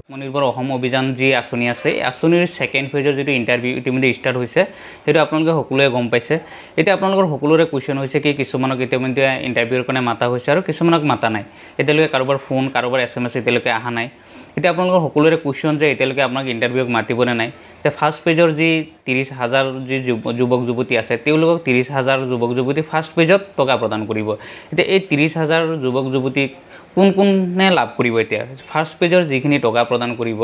আত্মনিৰ্ভৰ অসম অভিযান যি আঁচনি আছে এই আঁচনিৰ সেকেন্ড ফেজৰ যেটো ইন্টাৰভিউ ইতিমধ্যে ষ্টাৰ্ট হৈছে হেতু আপোনালোকে সকলোৱে গম পাইছে এতিয়া আপোনালোকৰ সকলোৰে কোৱেশ্চন হৈছে কি কিছুমানক ইতিমধ্যে ইন্টাৰভিউৰ কাৰণে মাতা হৈছে আৰু কিছুমানক মাতা নাই এতিয়ালৈকে কাৰোবাৰ ফোন কাৰোবাৰ এসএমএস এতিয়ালৈকে আহা নাই এতিয়া আপোনালোকৰ সকলোৰে কোৱেশ্চন যে এতিয়ালৈকে আপোনাক ইন্টাৰভিউক মাতিবনে নাই তে ফাৰ্স্ট পেজৰ যি 30000 যি যুৱক যুৱতী আছে তেওঁলোকক 30000 যুৱক যুৱতী ফাৰ্স্ট পেজত টকা প্ৰদান কৰিব এতিয়া এই 30000 যুৱক যুৱতী কোনে লাভ কৰিব এতিয়া ফাৰ্স্ট পেজৰ যিখিনি টকা প্ৰদান কৰিব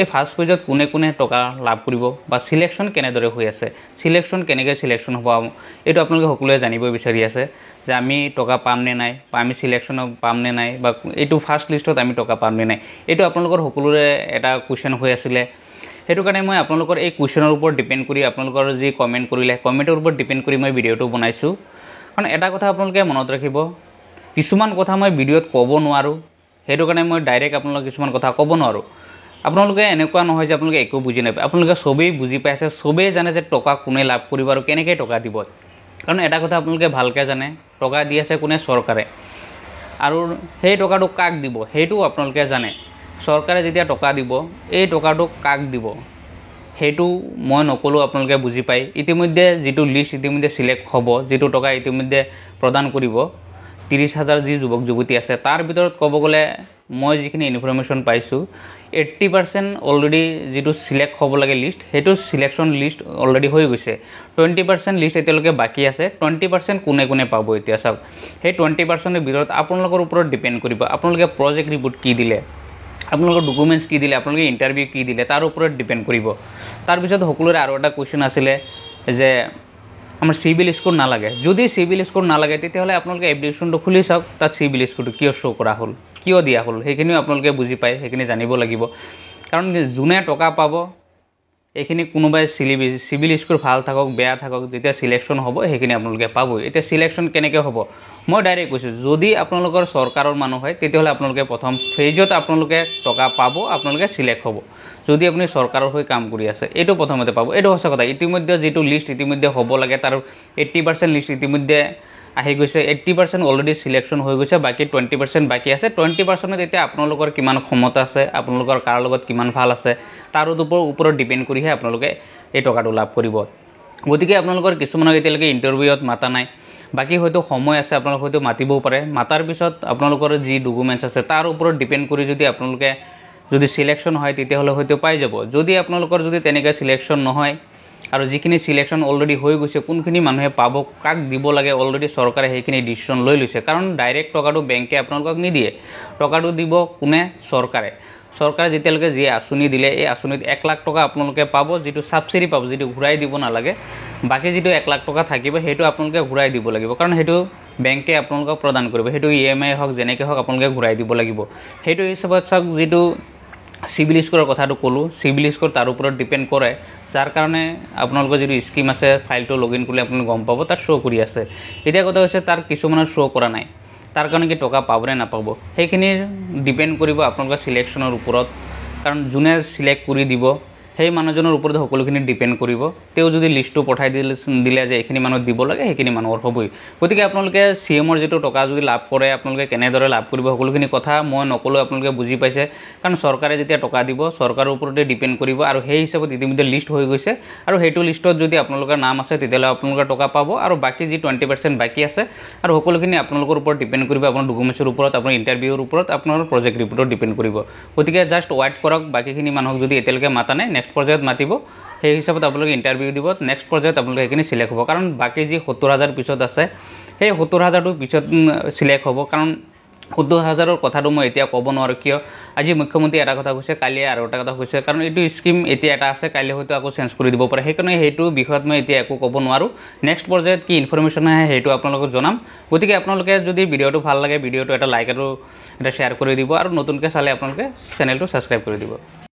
এই ফাৰ্স্ট পেজত কোনে টকা লাভ কৰিব বা সিলেকশন কেনেদৰে হৈ আছে সিলেকশন কেনেকৈ সিলেকশন হ'ব এটো আপোনালোকে সকলোৱে জানিব বিচাৰি আছে যে আমি টকা পাম নে নাই বা আমি সিলেকশন পাম নে নাই বা এটো ফাৰ্স্ট লিষ্টত আমি টকা পাম নে নাই এটো আপোনালোকৰ সকলোৰে এটা কোৱেশ্চন হৈ আছিল হেতু কাৰণে মই আপোনালোকৰ এই কোৱেশ্চনৰ ওপৰত ডিপেন্ড কৰি আপোনালোকৰ যি কমেন্ট কৰিলে কমেন্টৰ ওপৰত ডিপেন্ড কৰি মই ভিডিওটো বনাইছো কাৰণ এটা কথা আপোনালোকে মনত ৰাখিব কিছুমান কথা মই ভিডিওত ক'ব নোৱাৰো হেতু কাৰণে মই ডাইৰেক্ট আপোনালোকক কিছুমান কথা ক'ব নোৱাৰো আপোনালোকে এনেকুৱা নহয় যে আপোনালোকে একো বুজি নাপায় আপোনালোকে সবেই বুজি পাইছে সবেই জানে যে টকা কোনে লাভ কৰিব আৰু কেনেকৈ টকা দিব কাৰণ এটা কথা আপোনালোকে ভালকে জানে টকা দি আছে কোনে চৰকাৰে আৰু সেই টকাটো কাক দিব হেতু আপোনালোকে জানে চৰকাৰে যেতিয়া টকা দিব এই টকাটো কাক দিব হেতু মই নকলো আপোনালোকে বুজি পায় ইতিমধ্যে যেটো লিষ্ট ইতিমধ্যে সিলেক্ট হ'ব যেটো টকা ইতিমধ্যে প্ৰদান কৰিব 30000 যি যুৱক যুৱতী আছে তাৰ ভিতৰত ক'ব গলে মই যিখিনি ইনফৰমেশন পাইছো 80% অলৰেডি যেটো সিলেক্ট হ'ব লাগে লিষ্ট হেতু সিলেকশন লিষ্ট অলৰেডি হৈ গৈছে 20% লিষ্ট এতিয়ালৈকে বাকি আছে 20% কোনে পাব এতিয়া সব সেই 20% এর ভিতৰত আপোনালোকৰ ওপৰত ডিপেন্ড কৰিব আপোনালোকে প্ৰজেক্ট ৰিপোৰ্ট কি দিলে আপোনালোকৰ ডকুমেন্টস কি দিলে আপোনালোকে ইন্টাৰভিউ কি দিলে তাৰ ওপৰত ডিপেন্ড কৰিব তাৰ পিছত সকলোৰে আৰু এটা কোৱেশ্চন আছিল যে আমাৰ সিভিল স্কোৰ না লাগে যদি সিভিল স্কোৰ না লাগে তেতিয়াহলে আপোনালোকে এপ্লিকেশনটো খুলি চাওক তাত সিভিল স্কোৰটো কিয় শো কৰা হল কিয় দিয়া হল হেখিনি আপোনালোকে বুজি পায় হেখিনি জানিব লাগিব কাৰণ জুনে টকা পাব এখিনি কোনোবাই সিভিল স্কোৰ ভাল থাকক বেয়া থাকক যেতিয়া সিলেকশন হ'ব হেখিনি আপোনালোকে পাব এতিয়া সিলেকশন কেনেকৈ হ'ব মই ডাইৰেক্ট কৈছো যদি আপোনালোকৰ চৰকাৰৰ মানুহ হয় তেতিয়াহলে আপোনালোকে প্ৰথম ফেজত আপোনালোকে টকা পাব আপোনালোকে সিলেক্ট হ'ব যদি আপুনি চৰকাৰৰ হৈ কাম কৰি আছে এটো প্ৰথমতে পাব এটো হসা কথা ইতিমধ্যে যেটো লিষ্ট ইতিমধ্যে হ'ব লাগে তাৰ 80% লিষ্ট ইতিমধ্যে আহি গৈছে 80% অলৰেডি সিলেকশন হৈ গৈছে বাকি 20% বাকি আছে 20% এতিয়া আপোনালোকৰ কিমান ক্ষমতা আছে আপোনালোকৰ কাৰ লগত কিমান ভাল আছে তাৰ ওপৰত ডিপেন্ড কৰিহে আপোনালোকে এই টকাটো লাভ কৰিব গতিকে আপোনালোকৰ কিছুমানক এতিয়ালৈকে ইন্টাৰভিউত মাতা নাই বাকি হয়তো সময় আছে আপোনালোক হয়তো মাতিবও পাৰে মাতাৰ পিছত আপোনালোকৰ যি ডকুমেন্টস আছে তাৰ ওপৰত ডিপেন্ড কৰি যদি আপোনালোকে যদি সিলেকশন হয় তেতিয়াহলে হয়তো পাই যাব যদি আপোনালোকৰ যদি তেনেকৈ সিলেকশন নহয় আৰু যিখিনি সিলেকশন অলৰেডি হৈ গৈছে কোনখিনি মানুহে পাব কাক দিব লাগে অলৰেডি চৰকাৰে হেখিনি ডিসিশন লৈ লৈছে কাৰণ ডাইৰেক্ট টকাটো বেংকে আপোনালোকক নিদিয়ে টকাটো দিব কোনে চৰকাৰে যেতিয়ালৈকে যি আঁচনি দিলে এই আঁচনিত 1 লাখ টকা আপোনালোকে পাব যেটো সাবসিডি পাব যেটো ঘূৰাই দিব নালাগে বাকি যেটো 1 লাখ টকা থাকিব হেতু আপোনালোকে ঘূৰাই দিব লাগিব কাৰণ হেতু বেংকে আপোনালোকক প্ৰদান কৰিব হেতু ইএমআই হক জেনেকে হক আপোনালোকে ঘূৰাই দিব লাগিব হেতু হিচাপত সক যেটো সিভিল স্কোৰৰ কথাটো কলো সিভিল স্কোৰ তাৰ ওপৰত ডিপেন্ড কৰে যাৰ কাৰণে আপোনালোকৰ যেটো স্কিম আছে ফাইলটো লগইন কৰিলে আপুনি গম পাব তাত শো কৰি আছে এতিয়া কথা হৈছে তাৰ কিছুমানৰ শো কৰা নাই তাৰ কাৰণে কি টকা পাবনে না পাব হেখিনি ডিপেন্ড কৰিব আপোনালোকৰ সিলেকশনৰ ওপৰত কাৰণ জুনে সিলেক্ট কৰি দিব সেই মানুহজনৰ ওপৰত সকলোখিনি ডিপেন্ড কৰিব তেও যদি লিষ্টটো পঠাই দিলে যে এখিনি মানুহ দিব লাগে হেখিনি মানুহৰ হ'বই গতিকে আপোনালোকে সিএমৰ যেটো টকা যদি লাভ কৰে আপোনালোকে কেনেদৰে লাভ কৰিব সকলোখিনি কথা মই নকলো আপোনালোকে বুজি পাইছে কাৰণ চৰকাৰে যেতিয়া টকা দিব চৰকাৰৰ ওপৰতে ডিপেন্ড কৰিব আৰু সেই হিচাপত ইতিমধ্যে লিষ্ট হৈ গৈছে আৰু হেতু লিষ্টত যদি আপোনালোকৰ নাম আছে তেতিয়ালে আপোনালোকৰ টকা পাব আৰু বাকি যি 20% বাকি আছে আৰু সকলোখিনি আপোনালোকৰ ওপৰত ডিপেন্ড কৰিব আপোনাৰ ডকুমেন্টছৰ ওপৰত আপোনাৰ ইন্টাৰভিউৰ ওপৰত আপোনাৰ প্ৰজেক্ট ৰিপোৰ্টত ডিপেন্ড কৰিব গতিকে জাস্ট ওয়েট কৰক বাকিখিনি মানুহক যদি এতিয়ালৈকে মাতা নাই নেক্সট পৰ্যায়ত মাতিব সেই হিচাপত আপোনালোকে ইন্টাৰভিউ দিব নেক্সট পৰ্যায়ত আপোনালোকে এখিনি সিলেক্ট হ'ব কাৰণ বাকি যি 70000 পিছত আছে সেই 70000 টো পিছত সিলেক্ট হ'ব কাৰণ 70000 ৰ কথাটো মই এতিয়া ক'ব নোৱাৰো কিয় আজি মুখ্যমন্ত্ৰী এটা কথা কৈছে কালি আৰু এটা কথা কৈছে কাৰণ এটো স্কিম এতিয়া এটা আছে কালি হয়তো আকৌ চেঞ্জ কৰি দিব পাৰে সেইকাৰণে হেতু বিষয়ত মই এতিয়া একো ক'ব নোৱাৰো নেক্সট পৰ্যায়ত কি ইনফৰমেশন আহে হেতু আপোনালোকক জনাম গতিকে আপোনালোকে যদি ভিডিওটো ভাল লাগে ভিডিওটো এটা লাইক আৰু এটা শেয়াৰ কৰি দিব আৰু নতুনকৈ চালে আপোনালোকে চেনেলটো সাবস্ক্ৰাইব কৰি দিব